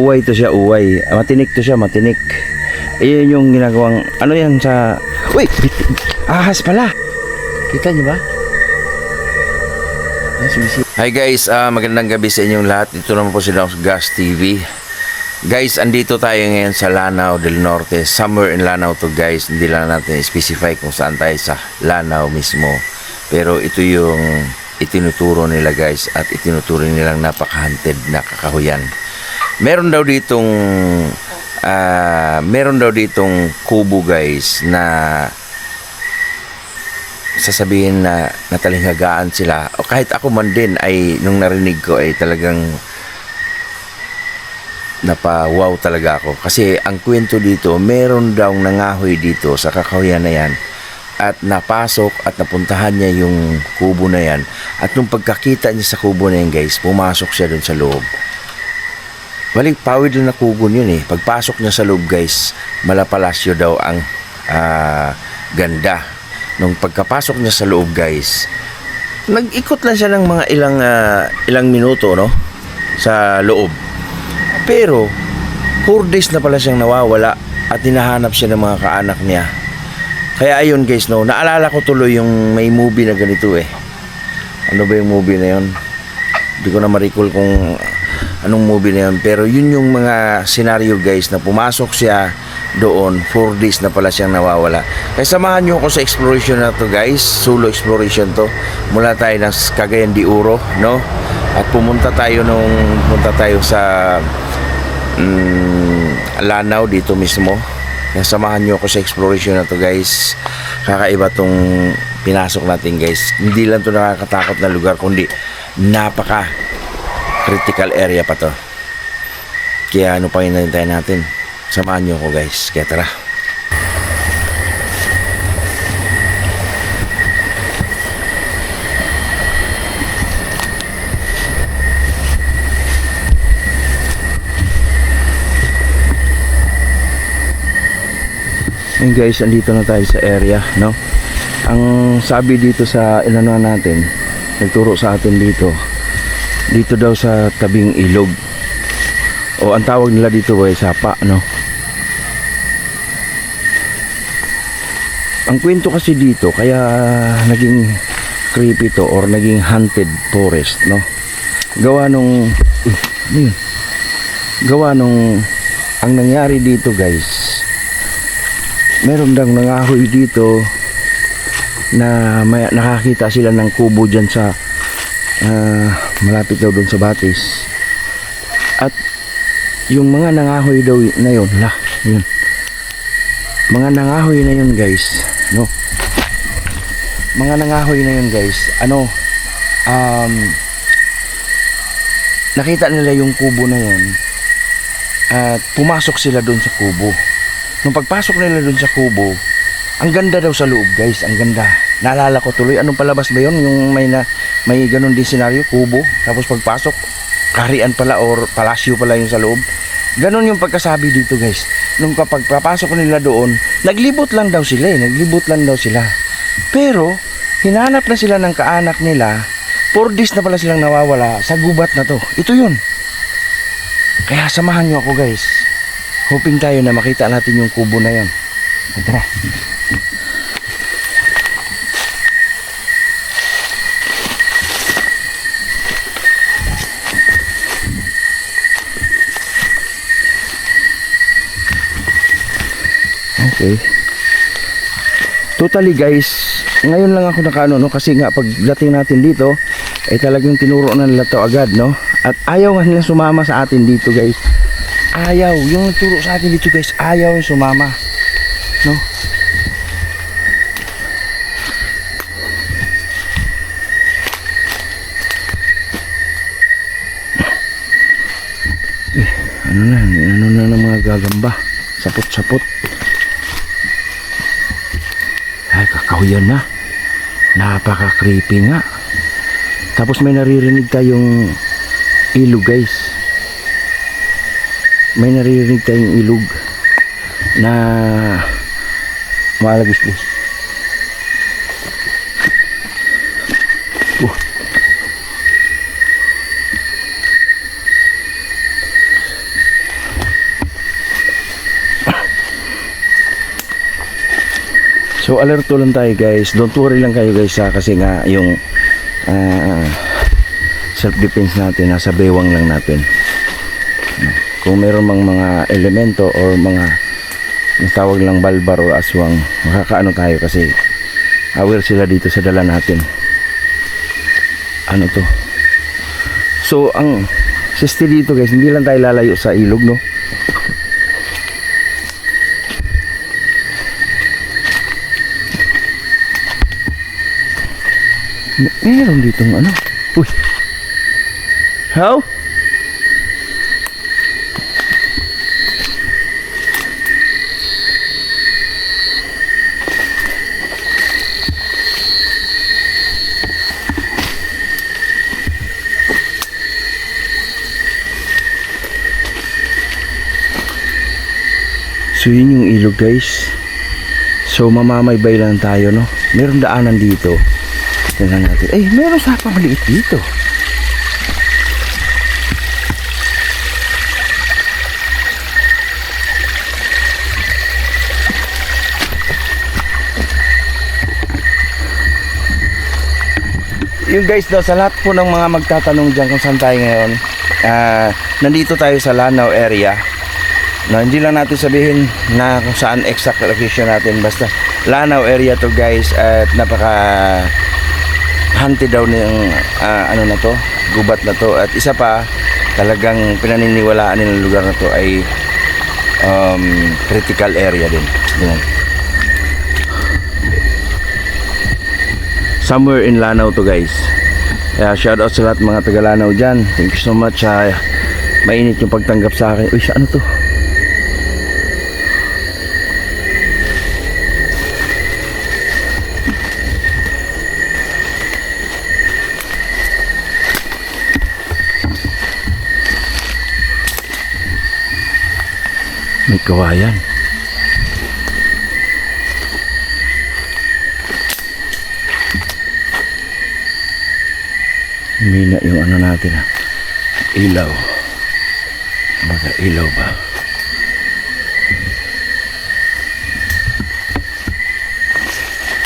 Uway to siya, uway. Matinik to siya, matinik. Iyon yung ginagawang, ano yan sa... Uy! Ahas pala! Kita niyo ba? Hi guys, magandang gabi sa inyong lahat. Ito naman po si Dong Gas TV. Guys, andito tayo ngayon sa Lanao del Norte. Somewhere in Lanao to guys. Hindi lang natin specify kung saan tayo sa Lanao mismo. Pero ito yung itinuturo nila guys. At itinuturo nilang napaka-hunted na kakahuyan. Meron daw ditong kubo guys na sasabihin na natalinghagaan sila, o kahit ako man din ay nung narinig ko ay talagang napawaw talaga ako, kasi ang kwento dito, meron daw nangahoy dito sa kakahuyan na yan at napasok at napuntahan niya yung kubo na yan, at nung pagkakita niya sa kubo na yan guys, pumasok siya dun sa loob. Waling pawid lang na kubo yun eh. Pagpasok niya sa loob guys, malapalasyo daw ang ganda. Nung pagkapasok niya sa loob guys, nag-ikot lang siya ng mga ilang minuto no sa loob. Pero 4 days na pala siyang nawawala at hinahanap siya ng mga kaanak niya. Kaya ayun guys, no, naalala ko tuloy yung may movie na ganito eh. Ano ba yung movie na yun? Hindi ko na ma-recall kung anong movie na yun, pero yun yung mga scenario guys, na pumasok siya doon, 4 days na pala siyang nawawala. Kaya samahan nyo ako sa exploration na to guys, solo exploration to, mula tayo ng Cagayan de Oro, no? At pumunta tayo sa Lanao dito mismo. Kaya samahan nyo ako sa exploration na to guys. Kakaiba tong pinasok natin guys. Hindi lang to nakakatakot na lugar, kundi napaka critical area pa to. Kaya ano pa hinahintay natin? Samahan nyo ako guys. Kaya tara. Ayun guys, andito na tayo sa area, no? Ang sabi dito sa inano natin, nagturo sa atin dito daw sa tabing ilog, o ang tawag nila dito ay sapa, no? Ang kwento kasi dito kaya naging creepy to or naging haunted forest, no? Gawa nung ang nangyari dito guys, meron daw nangahoy dito na nakakita sila ng kubo dyan sa malapit daw doon sa Batis. At yung mga nangahoy daw na yun, yun. Mga nangahoy na yun guys, no? Mga nangahoy na yun guys, nakita nila yung kubo na yun at pumasok sila doon sa kubo. Nung pagpasok nila doon sa kubo, ang ganda daw sa loob guys, ang ganda. Naalala ko tuloy, anong palabas ba yun? Yung may ganun din senaryo, kubo. Tapos pagpasok, kaharian pala or palasyo pala yung sa loob. Ganun yung pagkasabi dito guys. Nung kapag papasok nila doon, naglibot lang daw sila. Pero, hinanap na sila ng kaanak nila. 4 days na pala silang nawawala sa gubat na to. Ito yun. Kaya samahan nyo ako guys. Hoping tayo na makita natin yung kubo na yun. Tara. Okay. Totally guys, ngayon lang ako nakaano, no, kasi nga pagdating natin dito ay talagang tinuro na nila to agad, no? At ayaw nga nila sumama sa atin dito guys. Ayaw, yung turo sa atin dito guys, ayaw yung sumama, no? Ano na ng mga gagamba, sapot-sapot. Ay, kakahuyan na. Napaka-creepy nga. Tapos may naririnig tayong ilog guys. May naririnig tayong ilog na malagis-lis. So alerto lang tayo guys. Don't worry lang kayo guys kasi nga yung self-defense natin nasa bewang lang natin. Kung meron mang mga elemento or mga tawag lang balbar o aswang, makakaano tayo kasi aware sila dito sa dala natin. Ano to? So ang siste dito guys, hindi lang tayo lalayo sa ilog, no? Meron ditong ano? Uy! How? So yun yung ilog guys. So mamamaybay lang tayo, no? Meron daanan dito. Tingnan natin. Eh, meron sapa maliit dito. Yung guys daw, sa lahat po ng mga magtatanong dyan kung saan tayo ngayon, nandito tayo sa Lanao area. No, hindi lang natin sabihin na kung saan exact location natin, basta Lanao area to guys, at napaka haunted daw ng ano na to, gubat na to, at isa pa talagang pinaniniwalaan ng lugar na to ay critical area din. Yan. Somewhere in Lanao to guys. Kaya shout out sa lahat mga taga Lanao dyan. Thank you so much. Mainit yung pagtanggap sa akin. Uy, sa ano to? May kawayan. Mina yung ano natin ilaw. Mga ilaw ba?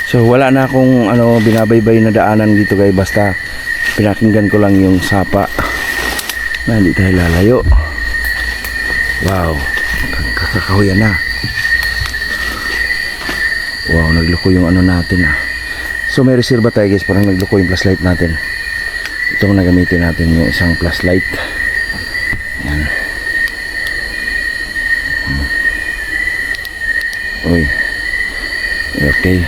So wala na akong ano binabaybay na daanan dito guys, basta pinakinggan ko lang yung sapa na hindi tayo lalayo. Wow, kakakahuyan na. Wow, nagloko yung ano natin So may reserva tayo guys, parang nagloko yung flashlight natin. Ito na gamitin natin yung isang flashlight. Yan. Uy. Okay.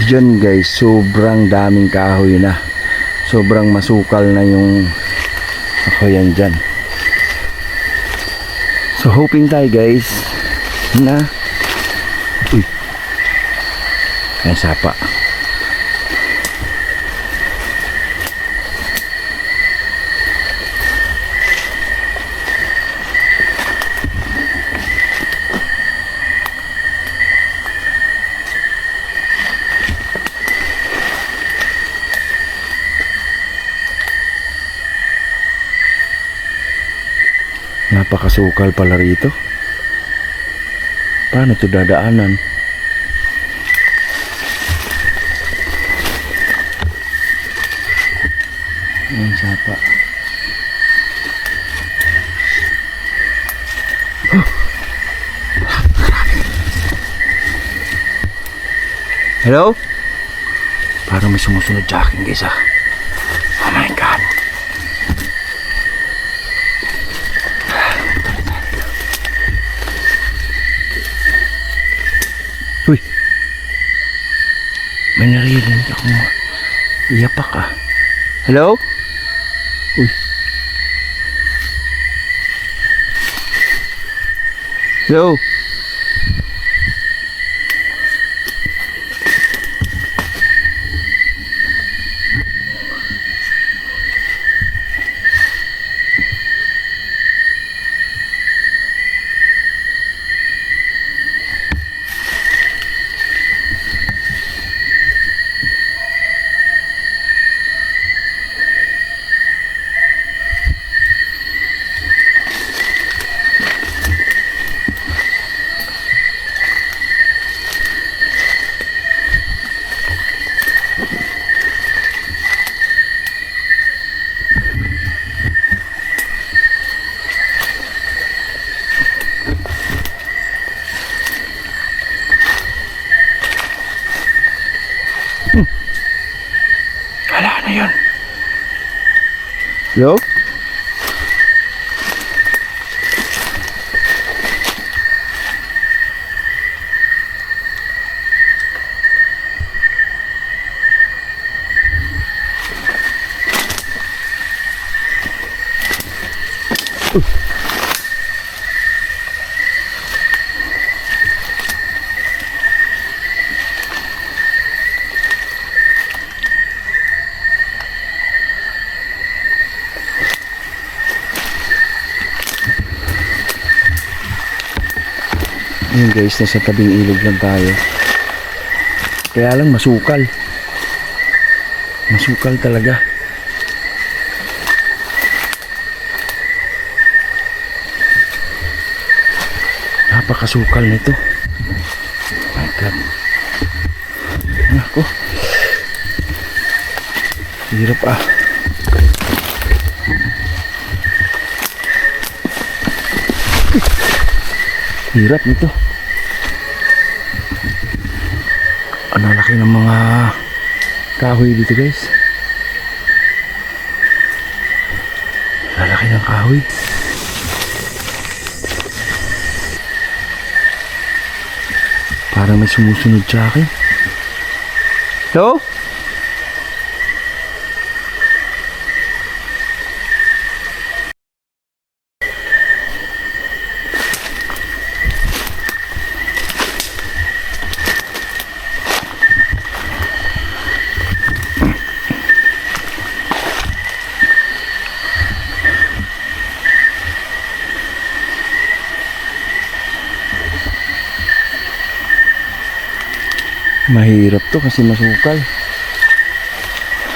Diyan guys, sobrang daming kahoy na. Sobrang masukal na yung kahoyan dyan. So hoping tayo guys na may sapa. Napakasukal pala rito. Paano ito dadaanan? Ang sapa. Hello? Parang may sumusunod sa akin guys Oh my God. Uy. May naririnig akong iyapak Hello? Uy. Hello? Ayun guys, nasa tabing ilog lang tayo. Kaya lang masukal. Masukal talaga. Napakasukal nito. My God. Nako. Hirap ah. Hirap nito. Ang laki ng mga kahoy dito guys. Lalaki ng kahoy. Parang may sumusunod sa akin. Hello? Mahirap to kasi masukal.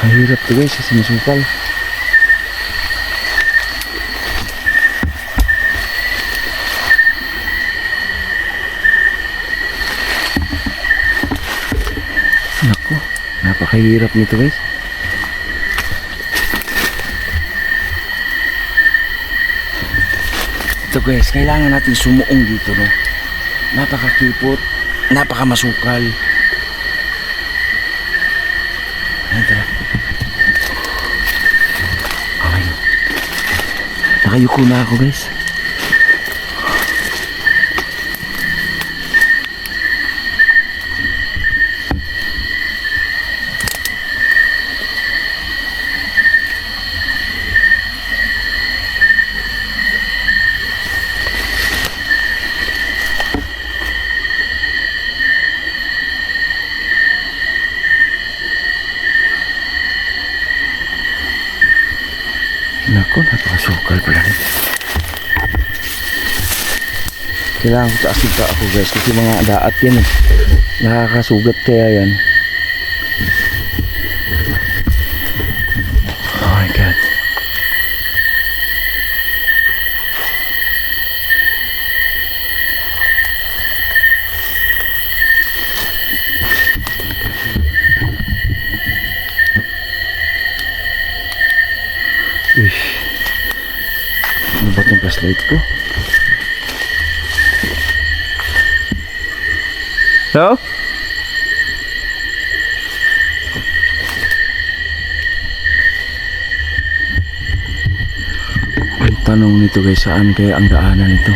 Mahirap to guys kasi masukal. Nako, napakahirap nito guys. Ito guys, kailangan natin sumuong dito no. Napakakipot, napakamasukal. Ito. Okay. Nakayuko na ako guys. Nako, napakasukal pala nito. Kailangan ko taas ako guys kasi mga daat yan eh. Nakakasugat kaya yan. Oh my God. Uy, ano ba itong flashlight ko? Hello? Ang tanong nito guys, saan kaya ang daanan nito?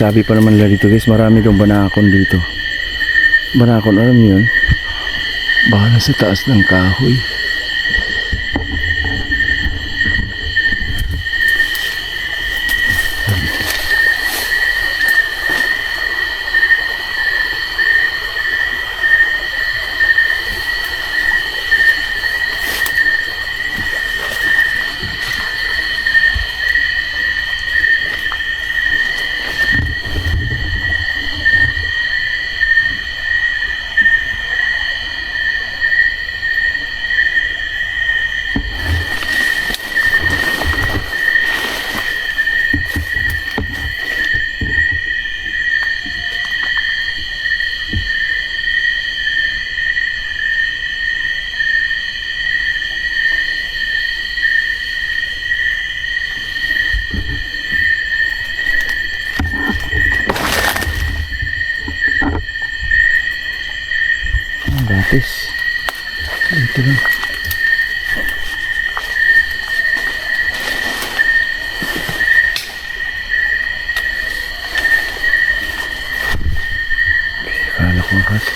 Sabi pa naman nila dito guys, marami daw banakon dito. Banakon, alam niyo yun? Baka nasa taas ng kahoy. Tis. Dito lang. Kala ko kas.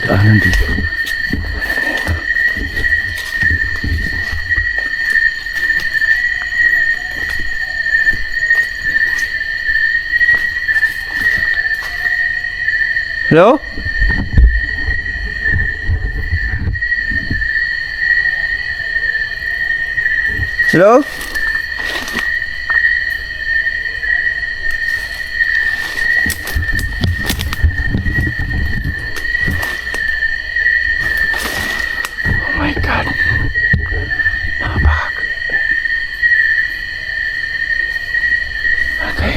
Daanan dito. Hello? Hello? Oh my God. Napaka-creepy. Okay.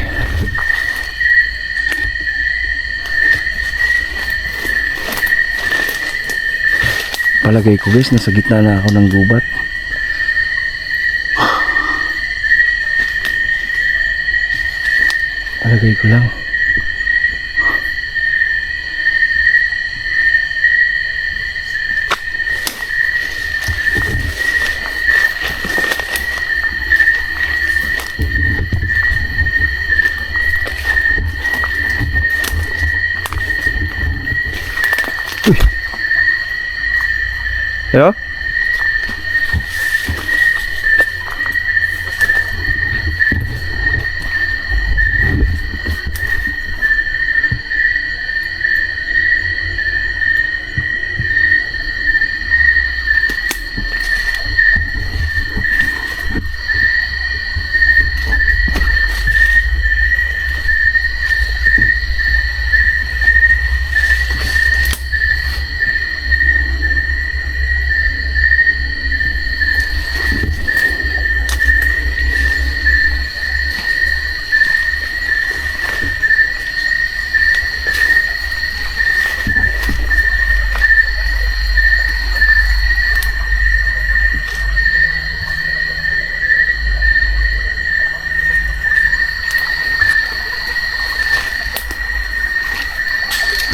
Palagay ko guys, nasa gitna na ako ng gubat. Palagay ko lang. Uy. Hello?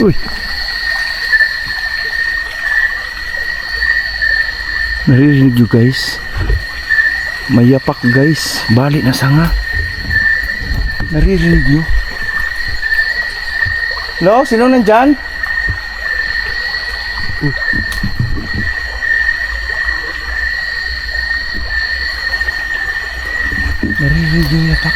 Uy. Naririnig nyo guys. May yapak guys. Bali na sanga. Naririnig nyo. Hello? Sino nandyan? Naririnig yung yapak.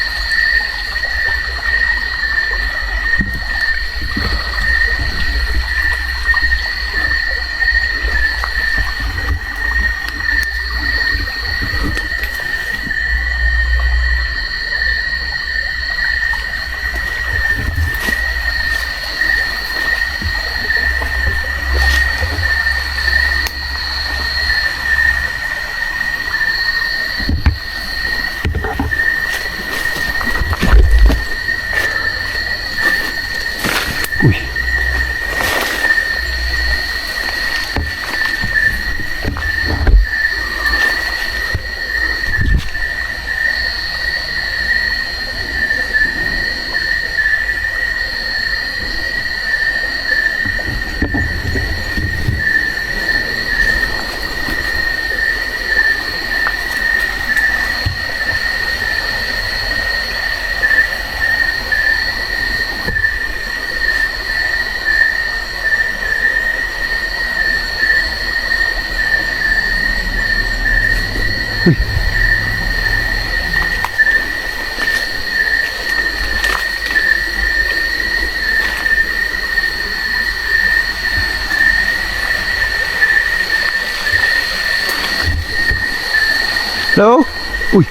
Hello? Uy,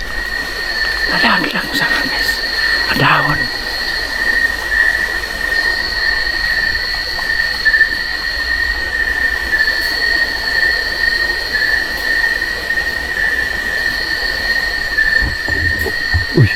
Nalaglang sa kamis. Adawon. uy.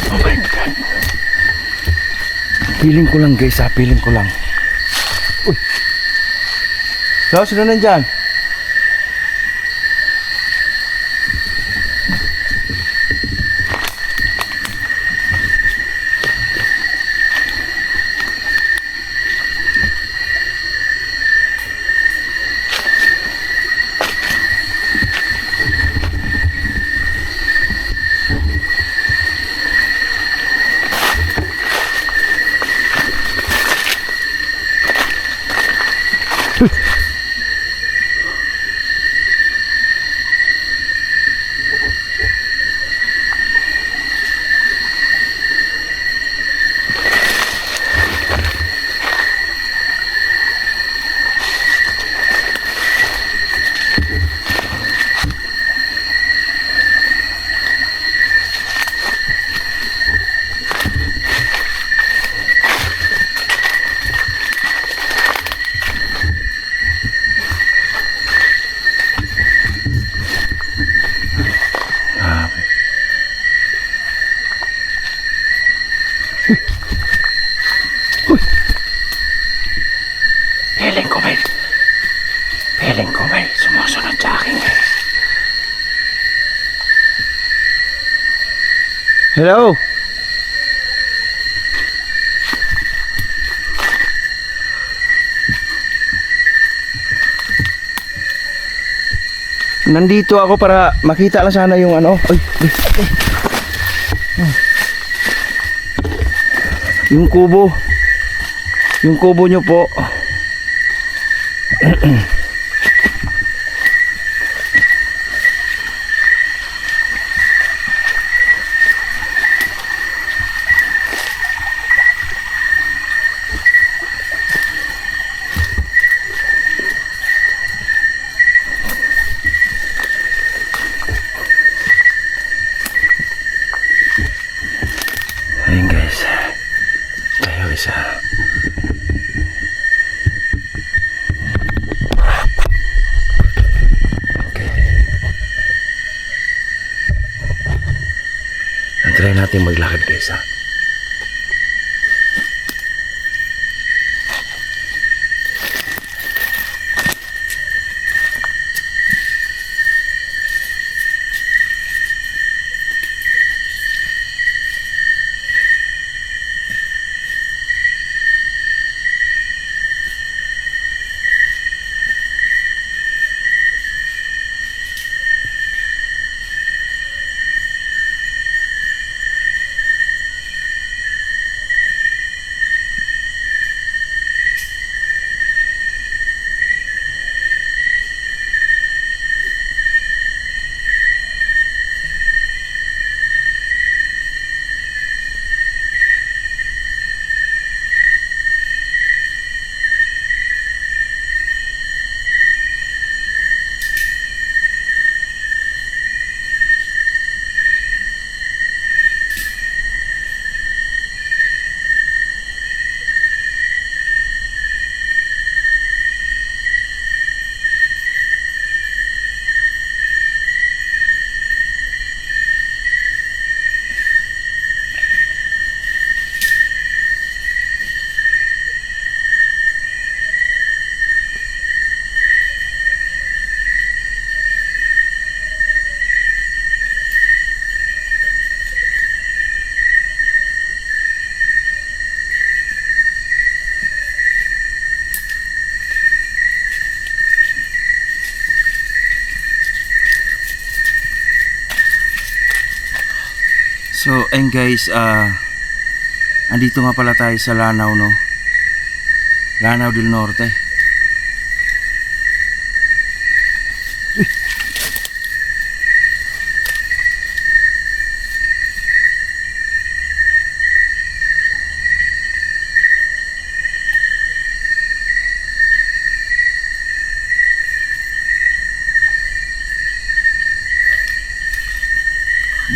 Oh my God. Piling ko lang guys ha, piling ko lang. Uy. Hello, sino nandyan? Feeling ko may sumusunod sa akin guys. Hello? Nandito ako para makita lang sana yung ano. Ay, yung kubo. Yung kubo nyo po. Ayun guys, tayo isa. Okay. Try natin maglakad guys ha. So, and guys, andito nga pala tayo sa Lanao, no? Lanao del Norte.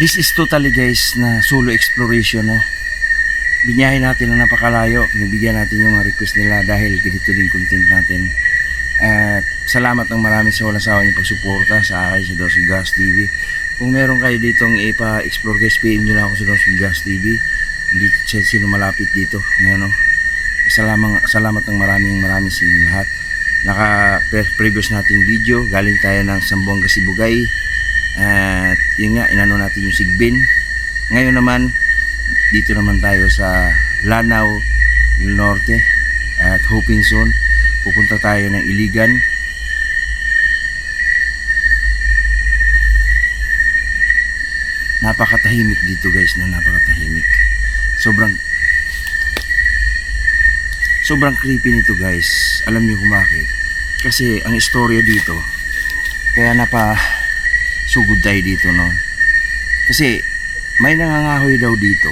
This is totally guys na solo exploration, no? Binyahin natin na napakalayo, pinibigyan natin yung mga request nila dahil ganito din content natin. At salamat ng marami sa walang sawa niyong pagsuporta sa akin sa Dos Gas TV. Kung meron kayo ditong ipa-explore guys, PM nyo lang ako sa Dos Gas TV. Hindi sino malapit dito ngayon, no? Salamat ng maraming sa inyo lahat. Previous nating video, galing tayo ng Zamboanga Sibugay. At yun nga, inano natin yung Sigbin. Ngayon naman, dito naman tayo sa Lanao del Norte. At hoping soon, pupunta tayo ng Iligan. Napakatahimik dito guys, no? Napakatahimik. Sobrang creepy nito guys. Alam niyo kung bakit? Kasi ang istorya dito, kaya sugod tayo dito, no? Kasi may nangangahoy daw dito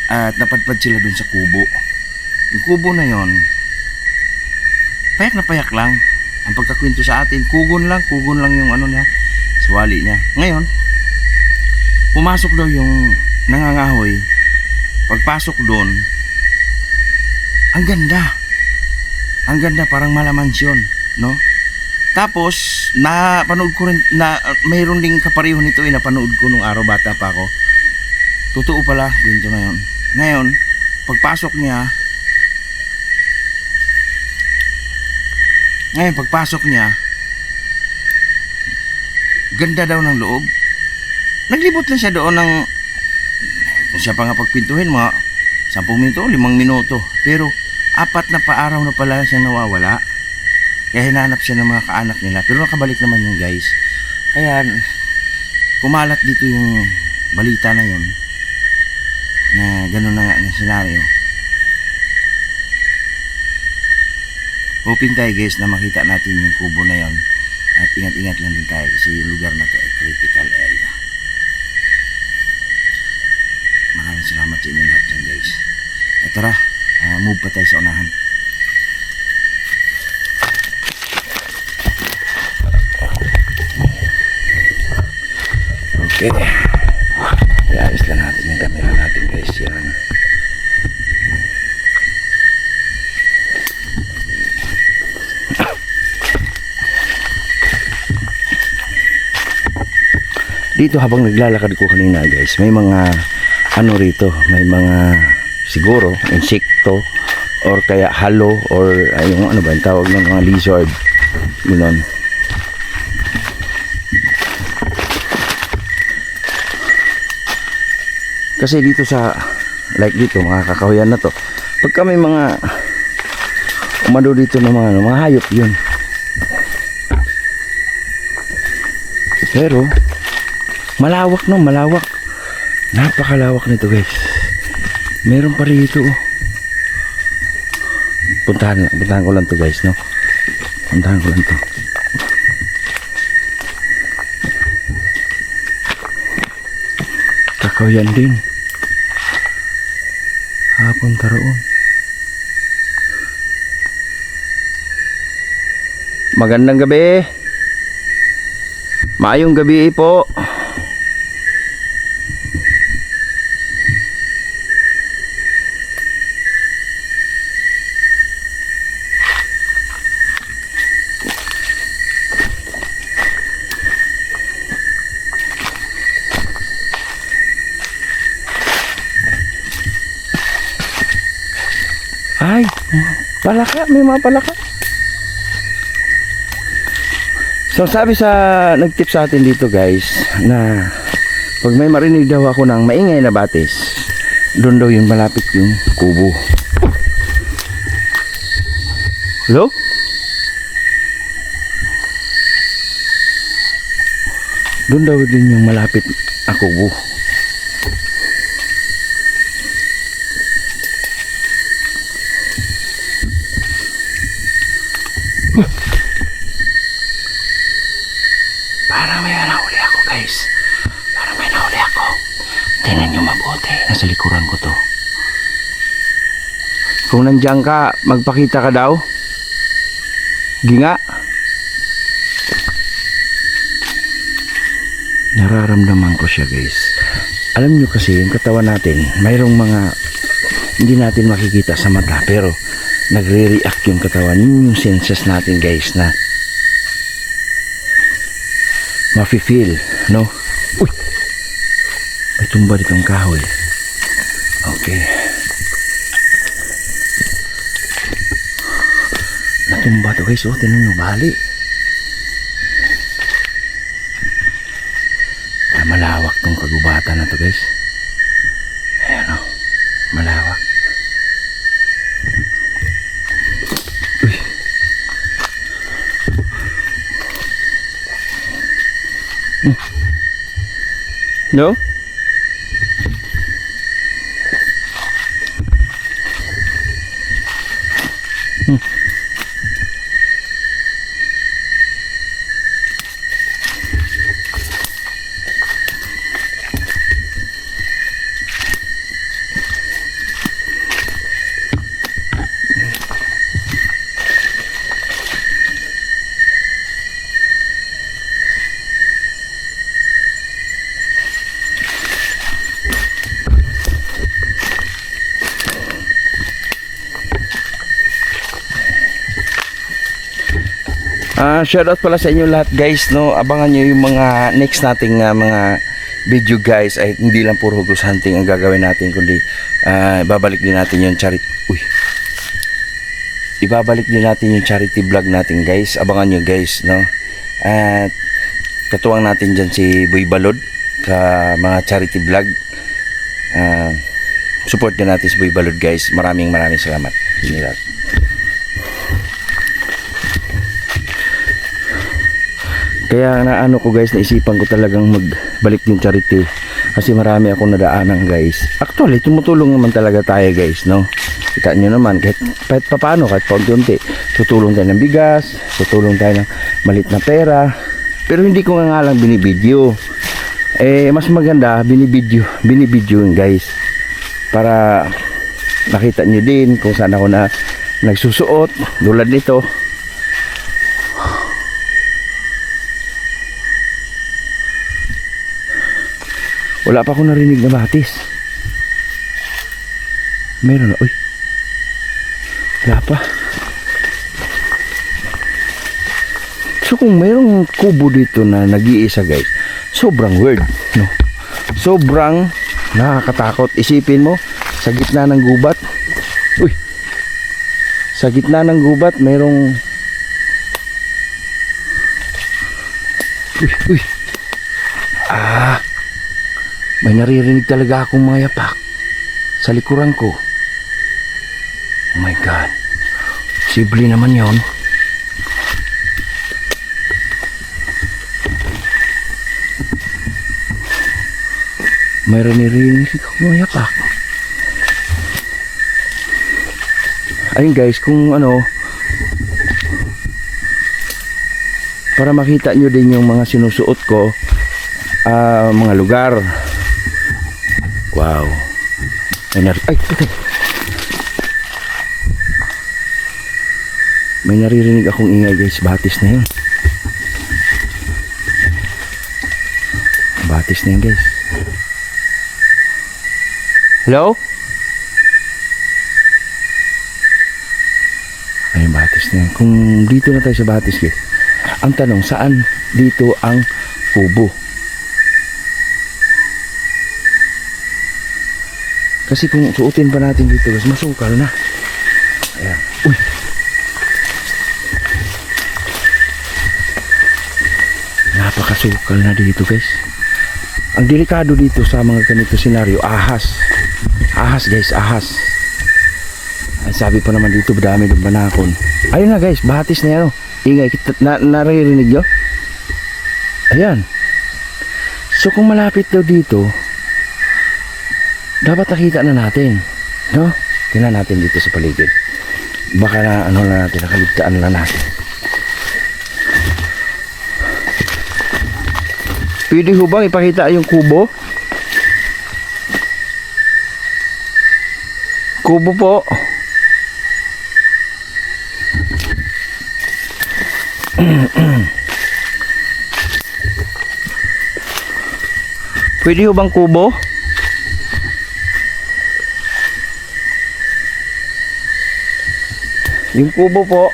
at napadpad sila dun sa kubo. Yung kubo na yon, payak na payak lang. Ang pagkakwento sa atin, kugon lang yung ano niya, suwali niya. Ngayon, pumasok daw yung nangangahoy. Pagpasok doon, ang ganda, parang malamansyon, no? Tapos, napanood ko rin, mayroon ding kapareho nito napanood ko nung araw bata pa ako. Totoo pala, ganito na yun. Ngayon, pagpasok niya, ganda daw ng loob. Naglibot lang siya doon ng, kung siya pa nga pagpintuhin, mga 10 minuto, 5 minuto. Pero, 4 na paaraw na pala siyang nawawala. Kaya hinanap siya ng mga kaanak nila. Pero nakabalik naman yung guys. Kaya kumalat dito yung balita na yun. Na gano'n na nga na senaryo. Hoping tayo guys na makita natin yung kubo na yon. At ingat-ingat lang din tayo kasi yung lugar na to ay critical area. Maraming salamat sa inyo lahat dyan guys. At tara, move pa tayo sa unahan. Okay. Iayos lang natin yung camera natin guys. Yan. Dito habang naglalakad ko kanina guys, may mga ano rito, may mga siguro insekto or kaya halo or yung ano ba yung tawag ng mga lizard. Ganoon. Kasi dito sa like dito mga kakahuyan na to, pagka may mga umado dito ng mga hayop yun. Pero malawak, no, malawak. Napakalawak nito guys. Meron pa rito. Puntahan ko lang to guys, no. Puntahan ko lang to. Kakahuyan din. Hapon taroon. Magandang gabi. Maayong gabi po. Ay, palaka, may mga palaka. So sabi sa nagtip sa atin dito guys na pag may marinig daw ako ng maingay na batis, doon daw yung malapit yung kubo. Hello? Doon daw din yung malapit na kubo. Parang may nahuli ako, guys. Parang may nahuli ako. Tingnan nyo mabuti. Nasa likuran ko to. Kung nandiyan ka, magpakita ka daw. Ginga. Nararamdaman ko siya, guys. Alam nyo kasi, yung katawan natin, mayroong mga hindi natin makikita sa mata, pero nagre-react yung katawan. Yun yung senses natin, guys, na mafe-feel, no? Uy! May tumba ditong kahoy. Okay. Natumba to, guys. Oh, tinan nyo, bali. Malawak tong kagubatan na to, guys. Ayan, oh. Malawak. Uy. No? Shoutout pala sa inyo lahat, guys, no. Abangan nyo yung mga next nating mga video, guys. Ay hindi lang puro ghost hunting ang gagawin natin, kundi ibabalik din natin yung charity. Uy. Ibabalik din natin yung charity vlog natin, guys. Abangan nyo, guys, no. At katuwang natin dyan si Boy Balod sa mga charity vlog. Support din natin si Boy Balod, guys. Maraming salamat. Hindi lahat. Kaya naano ko, guys, naisipan ko talagang magbalik yung charity kasi marami akong nadaanan, guys. Actually, tumutulong naman talaga tayo, guys, no. Kita nyo naman, kahit paano, kahit paunti-unti, tutulong tayo ng bigas, tutulong tayo ng malit na pera, pero hindi ko nga lang binibideo. Mas maganda binibideo yun, guys, para nakita nyo din kung saan ako na nagsusuot tulad nito. Wala pa akong narinig na batis. Meron na. Uy. Wala pa. So kung mayroong kubo dito na nag-iisa, guys, sobrang weird, no? Sobrang nakakatakot. Isipin mo, sa gitna ng gubat. Uy. Sa gitna ng gubat, mayroong Uy. May naririnig talaga akong mga yapak sa likuran ko. Oh my God. Posible naman yon. May naririnig akong mga yapak. Ayun, guys, kung para makita nyo din yung mga sinusuot ko, mga lugar. Wow. Ay, patay. May naririnig akong ingay, guys. Batis na yun. Batis na yun, guys. Hello? Ay, batis na yun. Kung dito na tayo sa batis, guys. Ang tanong, saan dito ang kubo? Kasi kung suotin pa natin dito, guys, masukal na. Ayan. Uy. Napakasukal na dito, guys. Ang delikado dito sa mga ganito senaryo, ahas. Ahas, guys, ahas. Ay, sabi pa naman dito, dami ng banakon. Ayun na, guys, batis na yan. Ingay, naririnig nyo? Ayan. So kung malapit daw dito, dapat nakita na natin, no? Tingnan natin dito sa paligid. Baka na natin, nakaligtaan lang natin. Pwede ho bang ipakita yung kubo? Kubo po. Pwede ho bang kubo? Yung kubo po.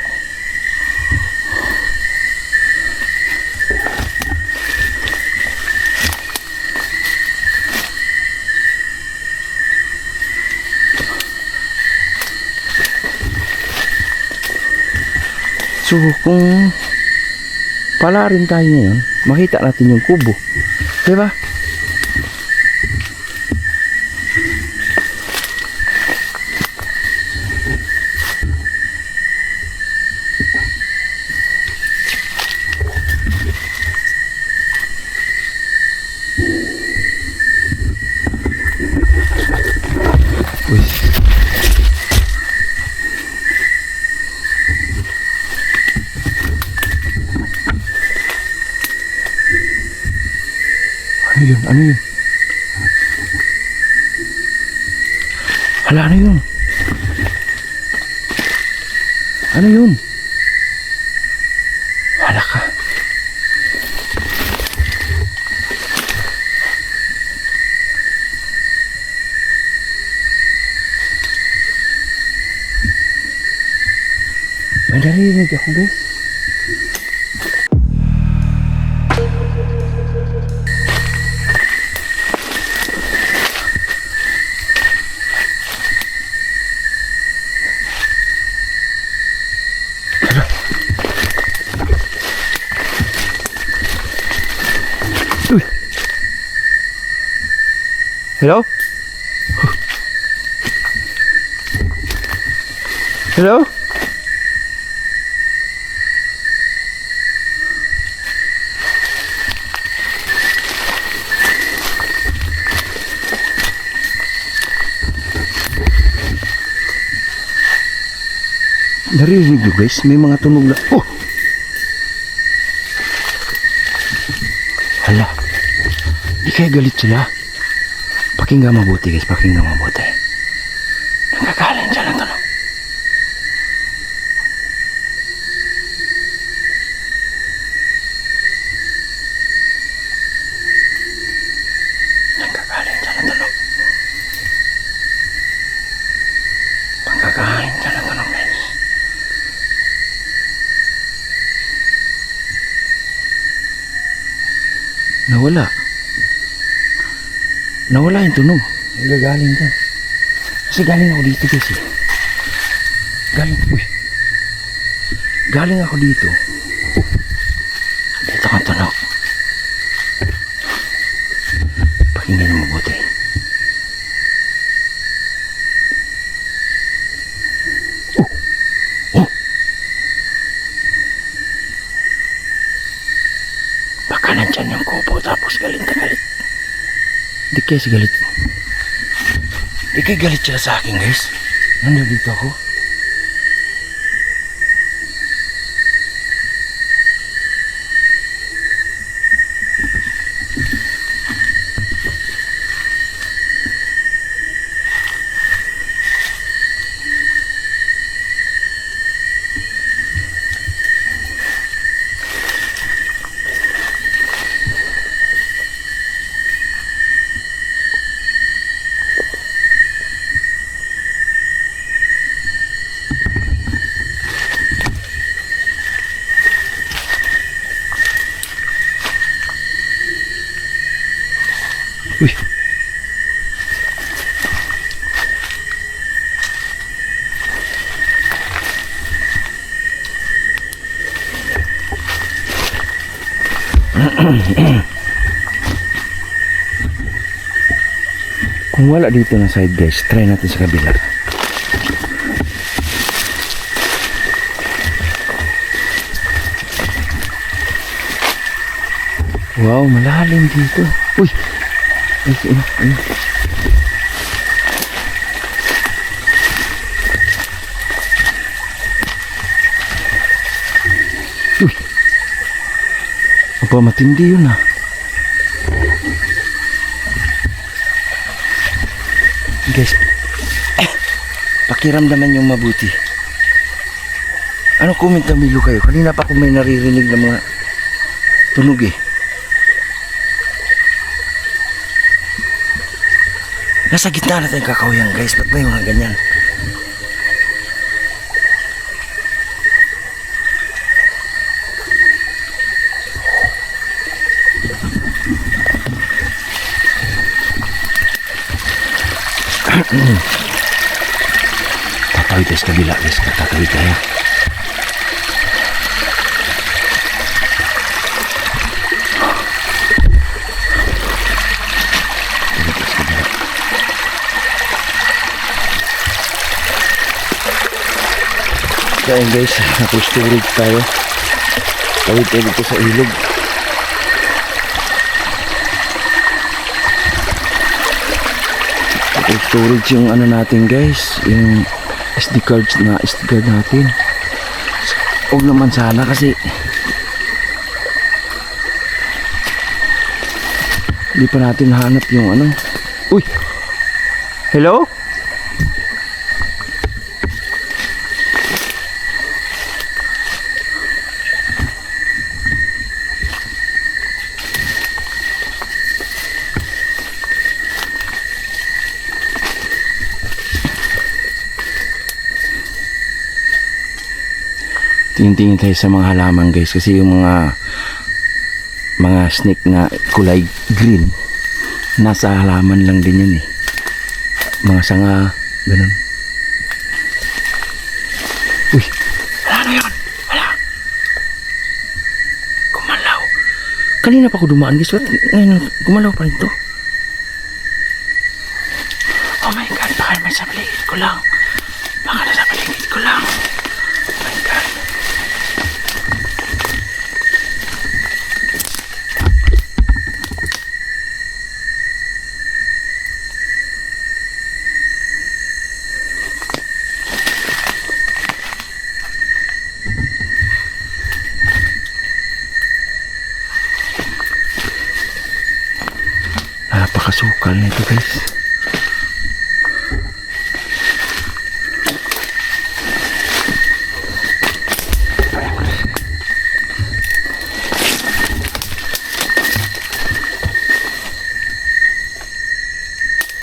So, kung pala rin tayo ngayon, makita natin yung kubo. Diba? Uy. Ano yun? Ano yun? Hala, ano yun? Ano yun? Hala ka. May narinig ako, guys. Uy. Hello? Hello? Narinig nyo guys, may mga tunog na. Oh! Hala, di kaya galit sila. Pakinggan mabuti guys, pakinggan mabuti. Nagkagaling siya ng tunog. Nagkagaling siya ng tunog. Pagkagaling siya ng tunog guys. Nawala. Nawala yung tunog. Nagagaling ka. Kasi galing ako dito guys eh. Galing ako dito. Dito ang tunog. Pakinggan niyo mabuti. Baka nandyan yung kubo tapos galit na galit. Di kaya si galit. Di kaya galit sila sa akin guys. Nandito ako. Uy. Kung wala dito na side guys, try natin sa kabila. Wow, malalim dito. Uy. Ay. Uy. Apa matindi yun ah. Guys, pakiramdaman yung mabuti. Ano comment na Milo kayo? Kanina pa ako may naririnig ng mga tunog eh. Nasa gitna na tayong kakawyan guys. Ba't may mga ganyan? Tatawid tayo sa kabila guys. Tatawid tayo. Kaya guys, napo-storage tayo. Tawid tayo dito sa ilog. Napo-storage yung ano natin guys, yung SD cards na SD card natin. Huwag naman sana kasi hindi pa natin hanap yung ano. Uy! Hello? Tingin-tingin tayo sa mga halaman guys kasi yung mga snake na kulay green nasa halaman lang din yan eh. Mga sanga ganun. Uy, wala na yun. Wala. Gumalaw. Kanina pa ako dumaan guys. Ba't ngayon gumalaw pa rin to? Oh my god, baka may sa paligid ko lang. Baka nasa paligid ko lang. Oh my god. Napakasukal nito guys.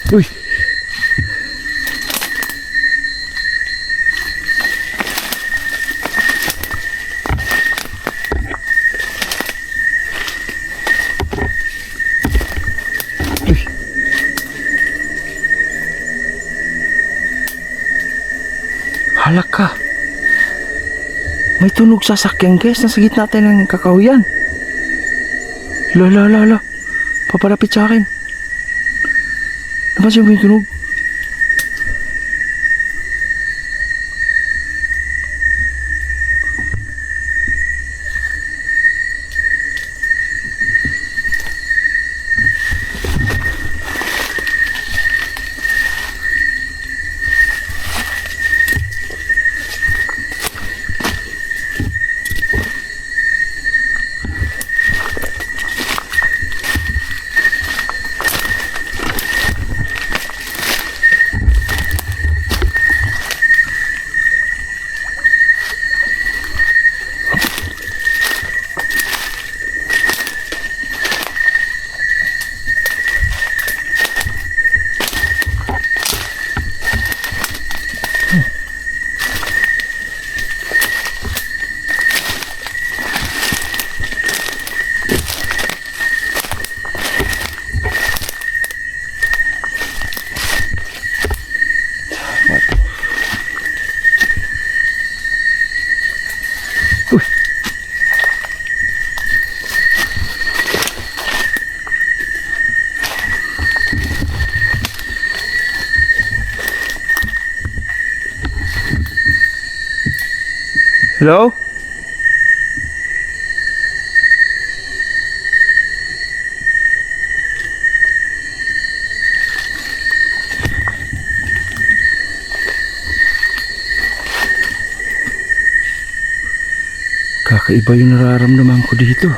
Uy! Halaka. May tunog sa sakyan guys. Nasa gitna tayo ng kakahuyan. Lala. Papalapit sa akin. Napansin mo yung tunog? Hello? Kakaiba yung nararamdaman ko dito.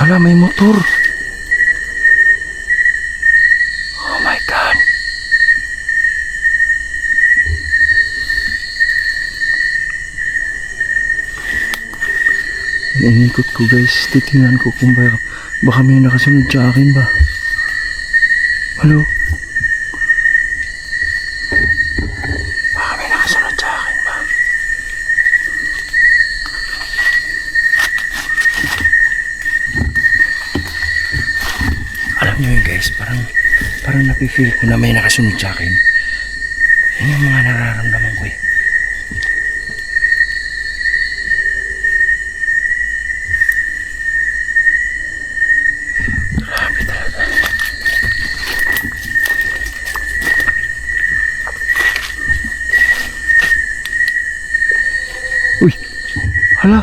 Hala, may motor. Oh my God. Inikot ko guys, titingnan ko kung baka may nakasunod sa akin ba. Hello? Baka may nakasunod sa akin ba? Alam nyo yun guys, parang napifeel ko na may nakasunod sa akin. Yan yung mga nararamdaman ko eh. Grabe talaga. Uy, hala.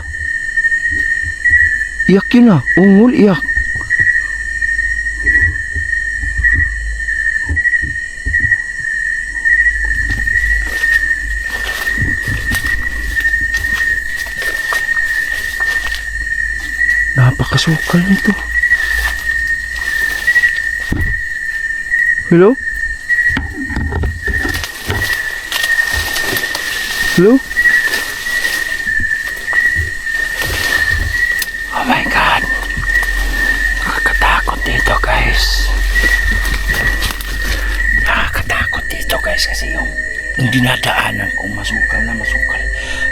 Iyak yun ah, ungol iyak. Napakasukal nito. Hello? Hello? Oh my God. Nakakatakot dito guys. Nakakatakot dito guys kasi yung dinadaanan kong masukal na masukal.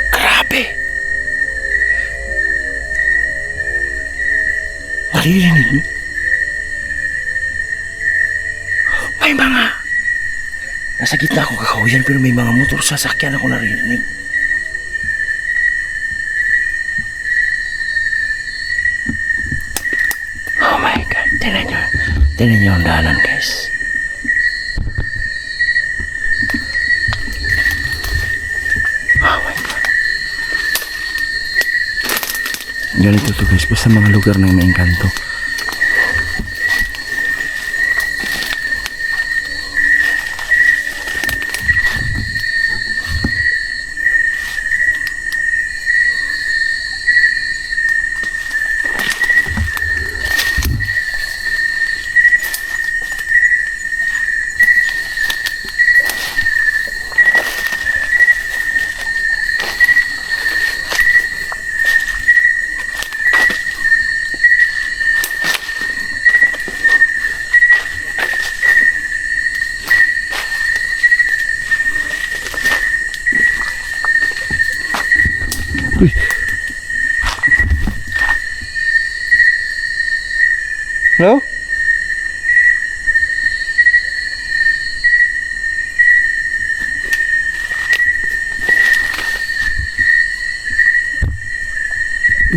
Grabe. Naririnig niyo? May mga nasa gitna akong kakahuyan pero may mga motor sasakyan ako naririnig. Oh my God. Tingnan nyo ang daanan guys. Oh my God. Ganito to guys, basta mga lugar ng may engkanto. Uy. Hello?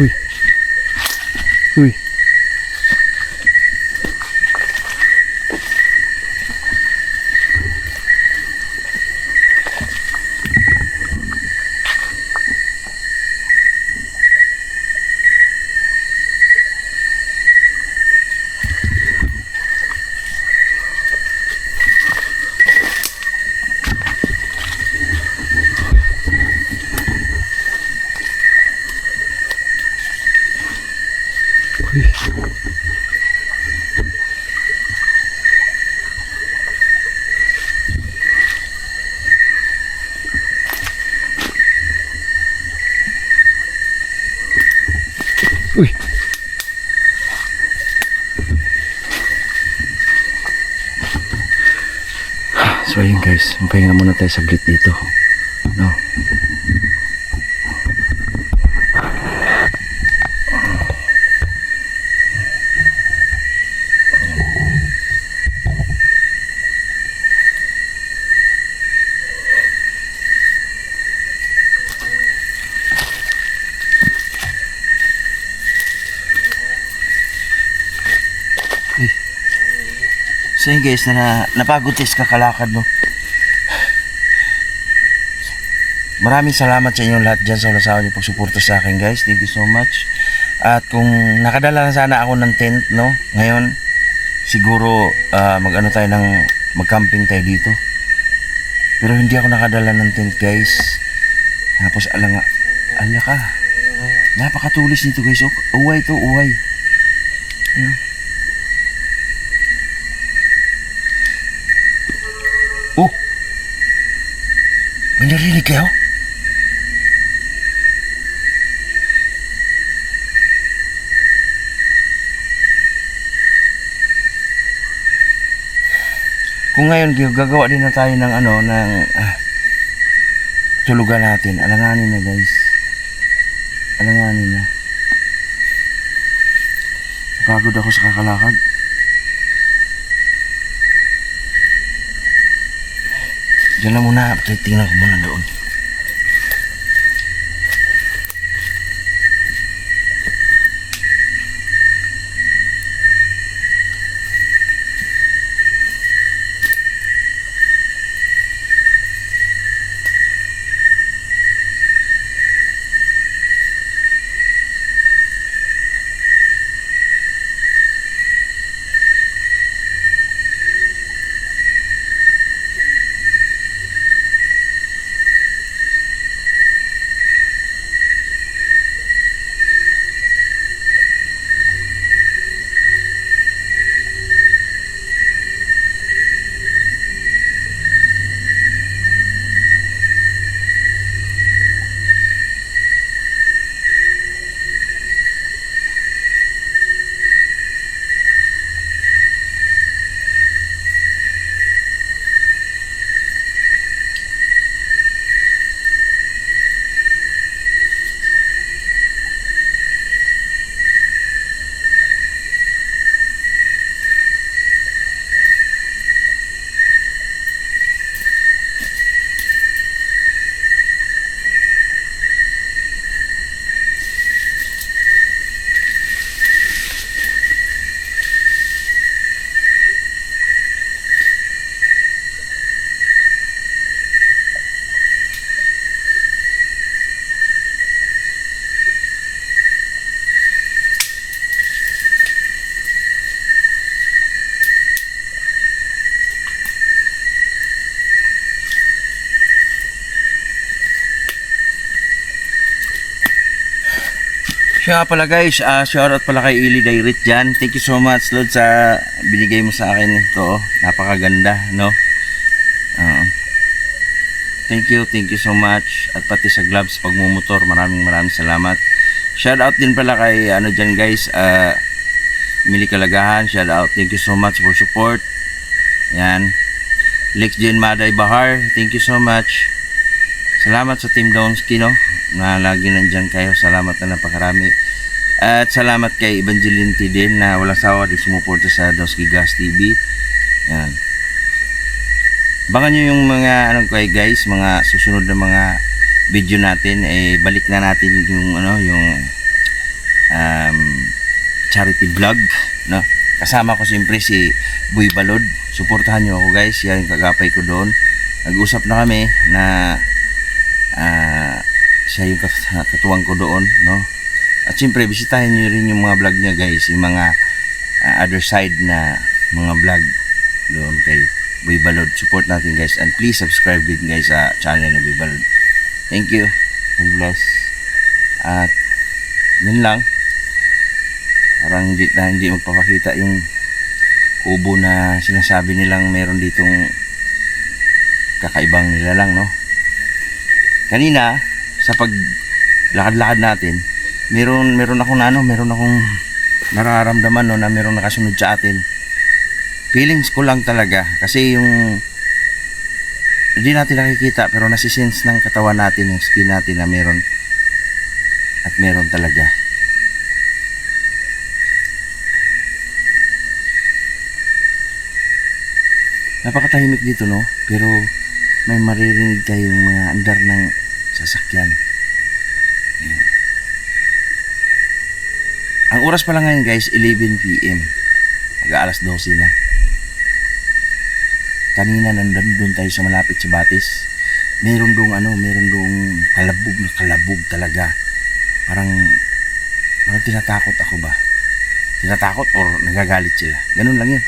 Uy. Uy. Uy. Uy. So ayun guys, pahinga muna tayo saglit dito. No. So yun guys, napagod tayo sa kakalakad no. Maraming salamat sa inyo lahat dyan sa ulasawa niyo pagsuporta sa akin guys. Thank you so much. At kung nakadala na sana ako ng tent no, ngayon siguro mag-ano tayo ng mag-camping tayo dito. Pero hindi ako nakadala ng tent guys. Tapos ala ka. Napakatulis nito guys. Uway to, uway. Oh! May narinig kayo? Kung ngayon gagawa din na tayo ng tulugan natin. Alanganin na guys. Alanganin na. Pagod ako sa kakalakad. Diyan na muna. Tingnan ko muna doon. Siya nga pala guys, shoutout pala kay Ili Dairit dyan. Thank you so much Lord sa binigay mo sa akin ito. Napakaganda, no? Thank you so much. At pati sa gloves pagmumotor, maraming salamat. Shoutout din pala kay dyan guys, Mili Kalagahan. Shoutout, thank you so much for support. Yan. Lex Jen Maday Bahar, thank you so much. Salamat sa Team Donsky, no? Na lagi nandyan kayo. Salamat na napakarami. At salamat kay Evangeline T din na walang sawa din sumuporta sa Donsky Gas TV. Yan. Bangan nyo yung mga guys, mga susunod na mga video natin. Balik na natin yung charity vlog, no? Kasama ko siyempre si Boy Balod. Suportahan nyo ako guys. Yan yung kagapay ko doon. Nag-usap na kami na siya yung katuwang ko doon, no? At siyempre bisitahin nyo rin yung mga vlog niya guys, yung mga other side na mga vlog doon kay Boy Balod. Support natin guys, and please subscribe din guys sa channel ni Boy Balod. Thank you and bless. At yun lang, parang hindi magpapakita yung kubo na sinasabi nilang meron ditong kakaibang nilalang, no? Kanina sa paglakad-lakad natin, meron akong nararamdaman, no, na meron nakasunod sa atin. Feelings ko lang talaga kasi yung hindi natin nakikita pero nasisense ng katawan natin, yung skin natin na meron talaga. Napakatahimik dito, no? Pero may maririnig tayong mga andar ng sasakyan. Ayan. Ang oras pa lang ngayon guys, 11 PM. Mag-aalas 12 na. Kanina nandun tayo sa malapit sa Batis. Meron dong kalabog talaga. Parang tinatakot ako ba? Tinatakot or nagagalit sila. Ganun lang yun.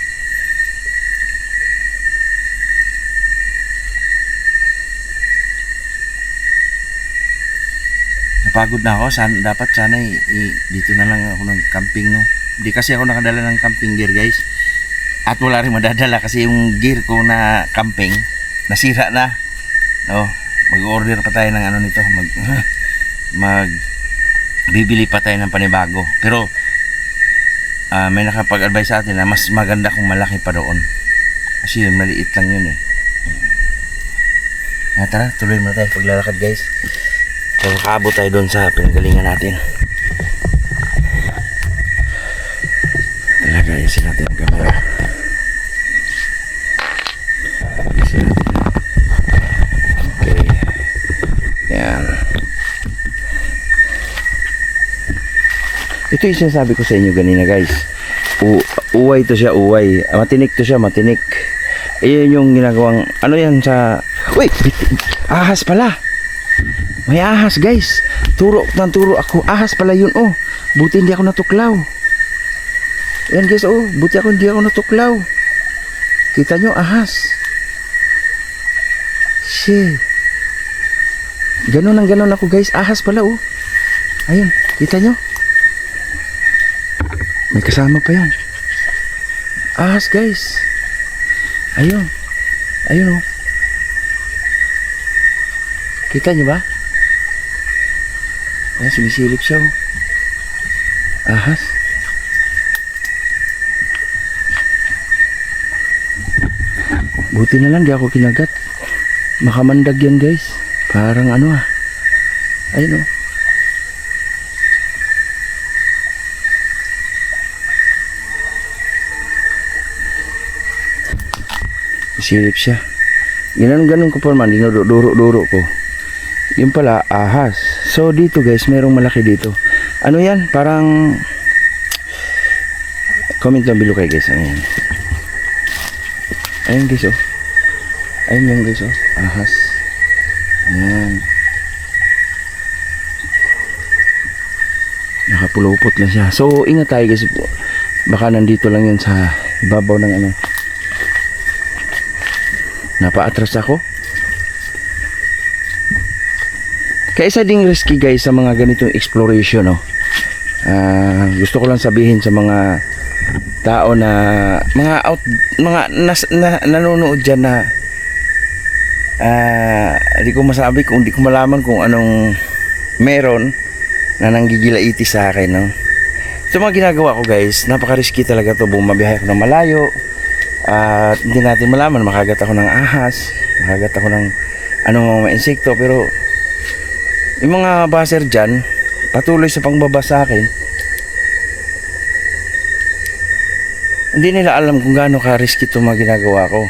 Napagod na ako. Sana dito na lang ako ng camping, no? Hindi kasi ako nakadala ng camping gear guys. At wala rin madadala kasi yung gear ko na camping nasira na. Oh, mag-order pa tayo ng ano nito, bibili pa tayo ng panibago. Pero may nakapag-advise sa atin na mas maganda kung malaki pa doon. Kasi yun, maliit lang yun eh. Tara, tuloy mo tayo paglalakad guys. So, makaabot tayo doon sa pinagalingan natin. Talaga, isin natin ang camera. Isin natin. Okay. Yan. Ito yung sinasabi ko sa inyo ganina guys. Uway to siya, uway. Matinik to siya, matinik. Iyon yung ginagawang, ano yan sa... Uy! Ahas pala! May ahas guys. Turo ako. Ahas pala yun oh. Buti hindi ako natuklaw. Ayan guys oh. Buti hindi ako natuklaw. Kita nyo ahas. Shit. Ganon ako guys. Ahas pala oh. Ayun. Kita nyo. May kasama pa yan. Ahas guys. Ayun. Ayun oh. Kita nyo ba? Ayan, sumisilip siya oh. Ahas. Buti na lang di ako kinagat. Makamandag yan guys. Parang ano ah. Ayun oh. Silip siya. Ganun ko po man, dinuduro ko. Yung pala, ahas. So dito guys, merong malaki dito. Ano yan? Parang comment down below kayo guys. Ano yan? Ayun guys oh. Ayun yan guys oh. Ahas. Ayan. Nakapulupot na siya. So ingat tayo guys. Baka nandito lang yan sa ibabaw ng ano. Napa-atras ako. Kaya isa ding risky guys sa mga ganitong exploration no. Gusto ko lang sabihin sa mga tao na nanonood diyan na hindi ko masabi kung hindi ko malaman kung anong meron na nanggigilait sa akin no. Ito mga ginagawa ko guys, napaka-risky talaga to. Bumabiyahe ako ng malayo. At hindi natin malaman, makagat ako ng ahas, makagat ako ng anong mga insekto. Pero yung mga baser dyan patuloy sa pangbaba sa akin, hindi nila alam kung gaano ka-risky itong mga ginagawa ko.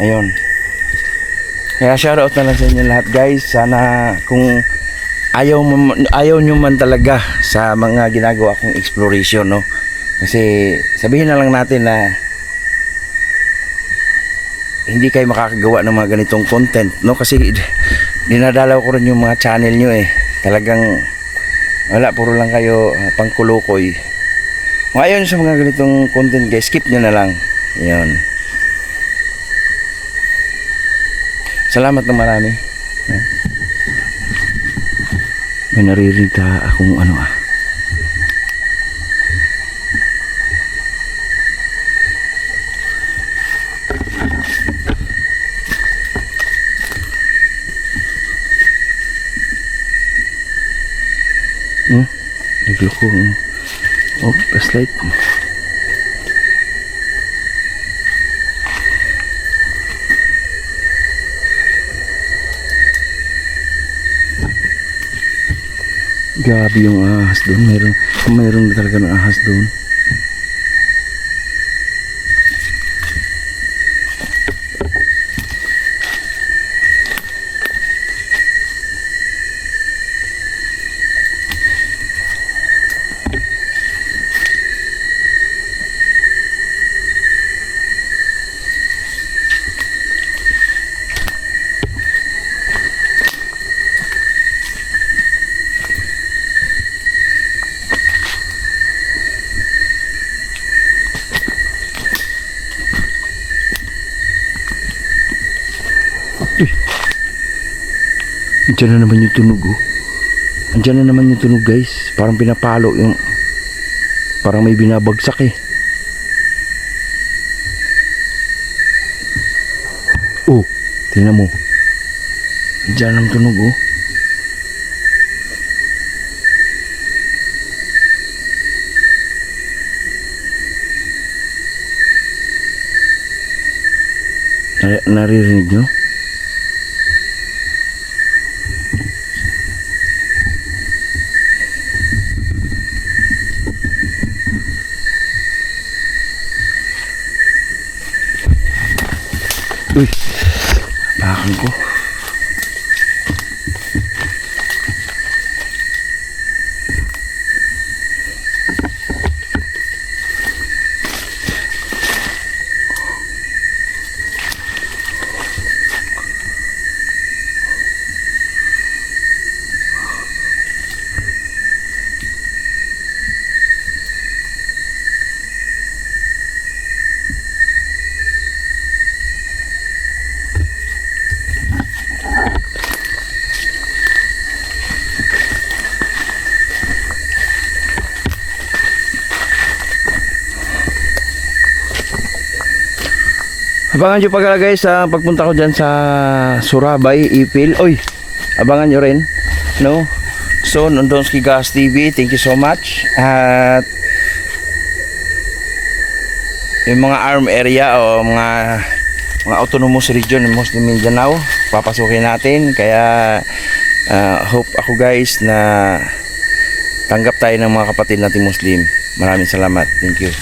Ayun. Kaya shoutout na lang sa inyo lahat guys. Sana kung ayaw nyo man talaga sa mga ginagawa kong exploration no. Kasi sabihin na lang natin na hindi kayo makakagawa ng mga ganitong content no, kasi dinadalaw ko rin yung mga channel nyo eh. Talagang wala, puro lang kayo pangkulukoy. Ngayon sa mga ganitong content guys, skip nyo na lang. Ayun. Salamat ng marami. May naririnig akong ano ah. Nagloko. Oh, flashlight. Grabe yung ahas doon. Mayroon na talaga ng ahas doon. Andiyan na naman yung tunog oh. Andiyan na naman yung tunog guys. Parang pinapalo yung... Parang may binabagsak eh. Oh, tingnan mo. Diyan ang tunog oh. Naririnig nyo? Uy, bakang ko. Abangan nyo pagka guys sa pagpunta ko dyan sa Surabay, Ipil. Oy, abangan nyo rin, no? So, Nondonski Gas TV, thank you so much. At yung mga arm area o mga autonomous region ng Muslim Mindanao, papasukin natin. Kaya hope ako guys na tanggap tayo ng mga kapatid nating Muslim. Maraming salamat. Thank you.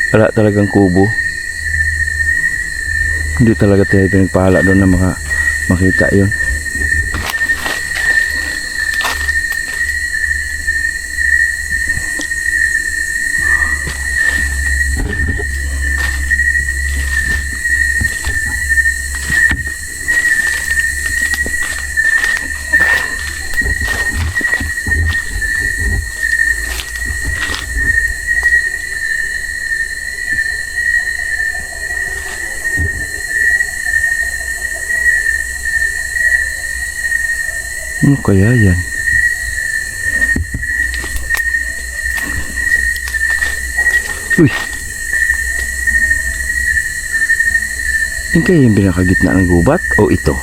Wala talagang kubo. Hindi talaga tayo pinagpahala doon na makita yun. Ano kaya yan? Uy! Yung kaya yung pinakagitna ng gubat o ito?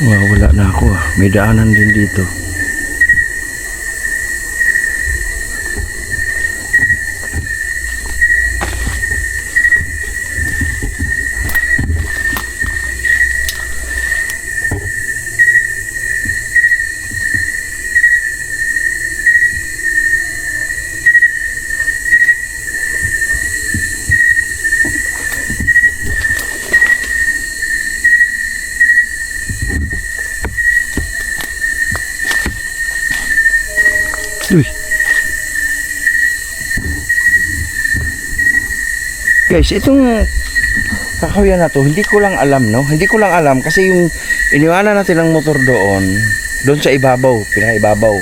Wala na ako ah. May daanan din dito. Uy. Guys, itong kakahuyan na to, hindi ko lang alam, no? Hindi ko lang alam kasi yung iniwanan natin ng motor doon sa ibabaw, pinakaibabaw.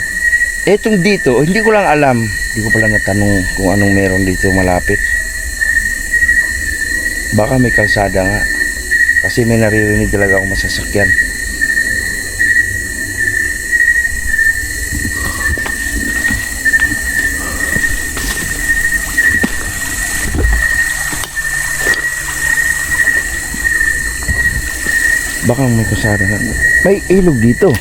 Etong dito, hindi ko lang alam. Hindi ko pala natanong kung anong meron dito malapit. Baka may kalsada nga. Kasi may naririnig talaga akong masasakyan. Baka may kasara na. May ilog dito.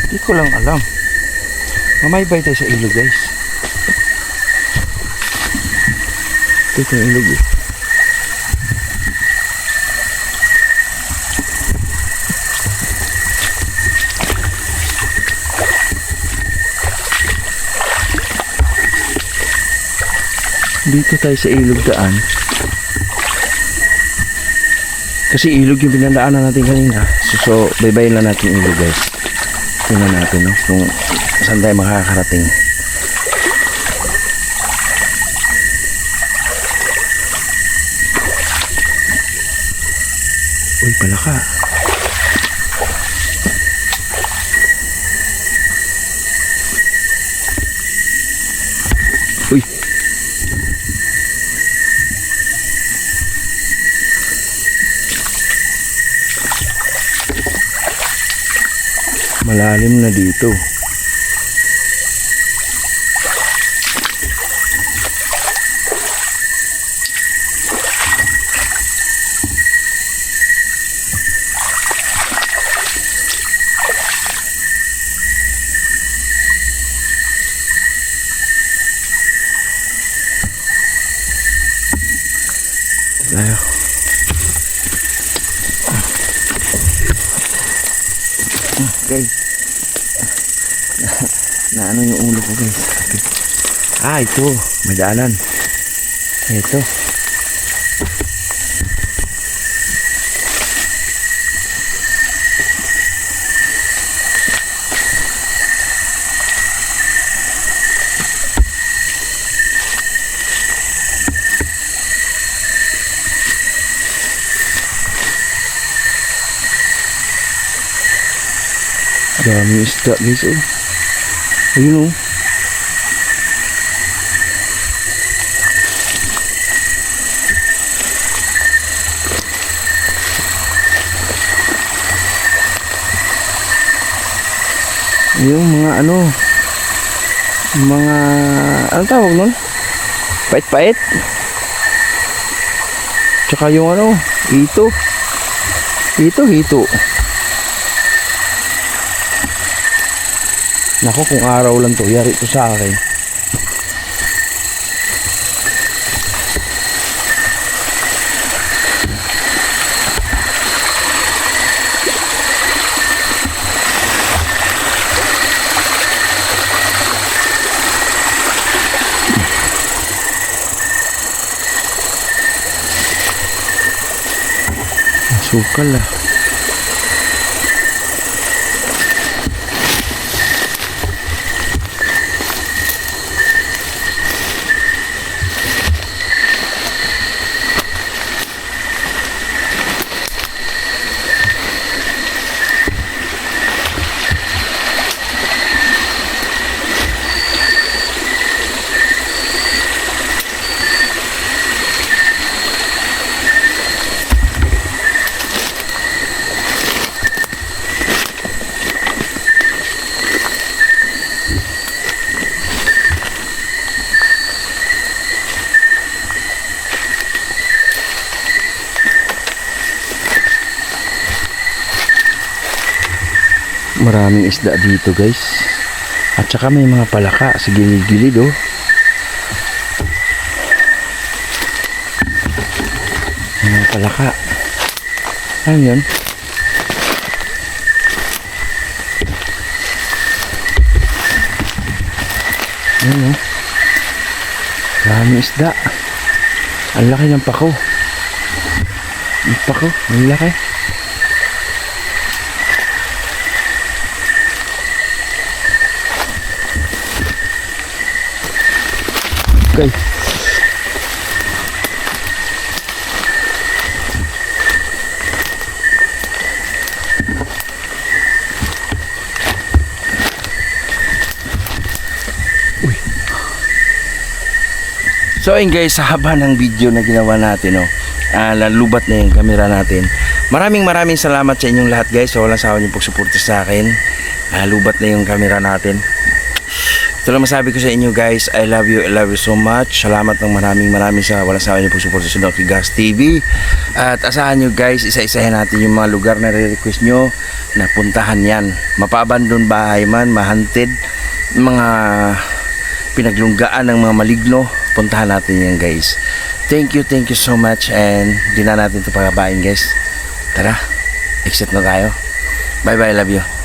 Hindi ko lang alam. Mamaybay tayo sa ilog, guys. Ito yung ilog eh. Dito tayo sa ilog daan. Kasi ilog yung pinandaanan natin kanina. So baybayin lang natin ilog, guys. Tingnan natin, no, kung saan tayo makakarating. Uy, palaka. Uy. Malalim na dito. Tayo. Guys, na ano yung ulo ko, guys. Ito, may daanan. Ito. Dami isda, guys, oh. Ayun, oh. Yung mga ano, tawag nun? Pait-pait. Tsaka yung ano, hito. Nako, kung araw lang to, yari to sa akin. Sukal ah. Maraming isda dito, guys. At saka may mga palaka sa gilid-gilid, oh. May mga palaka. Ano yun? Ayun, oh. Maraming isda. Ang laki ng pako. Ang pako, ang laki. Okay. So ayun guys, sa haba ng video na ginawa natin, nalubat na yung camera natin. Maraming salamat sa inyong lahat guys. So walang sawa niyong pagsuporta sa akin. Lubat na yung camera natin. Ito lang masabi ko sa inyo guys, I love you so much. Salamat ng maraming sa walang sawa niyong pagsuporta sa Donkey Gas TV. At asahan nyo guys, isa-isahin natin yung mga lugar na re-request nyo na puntahan yan. Mapabandon bahay man, mahanted, mga pinaglunggaan ng mga maligno, puntahan natin yan guys. Thank you so much, and di na natin ito pagabain guys. Tara, exit na tayo. Bye bye, love you.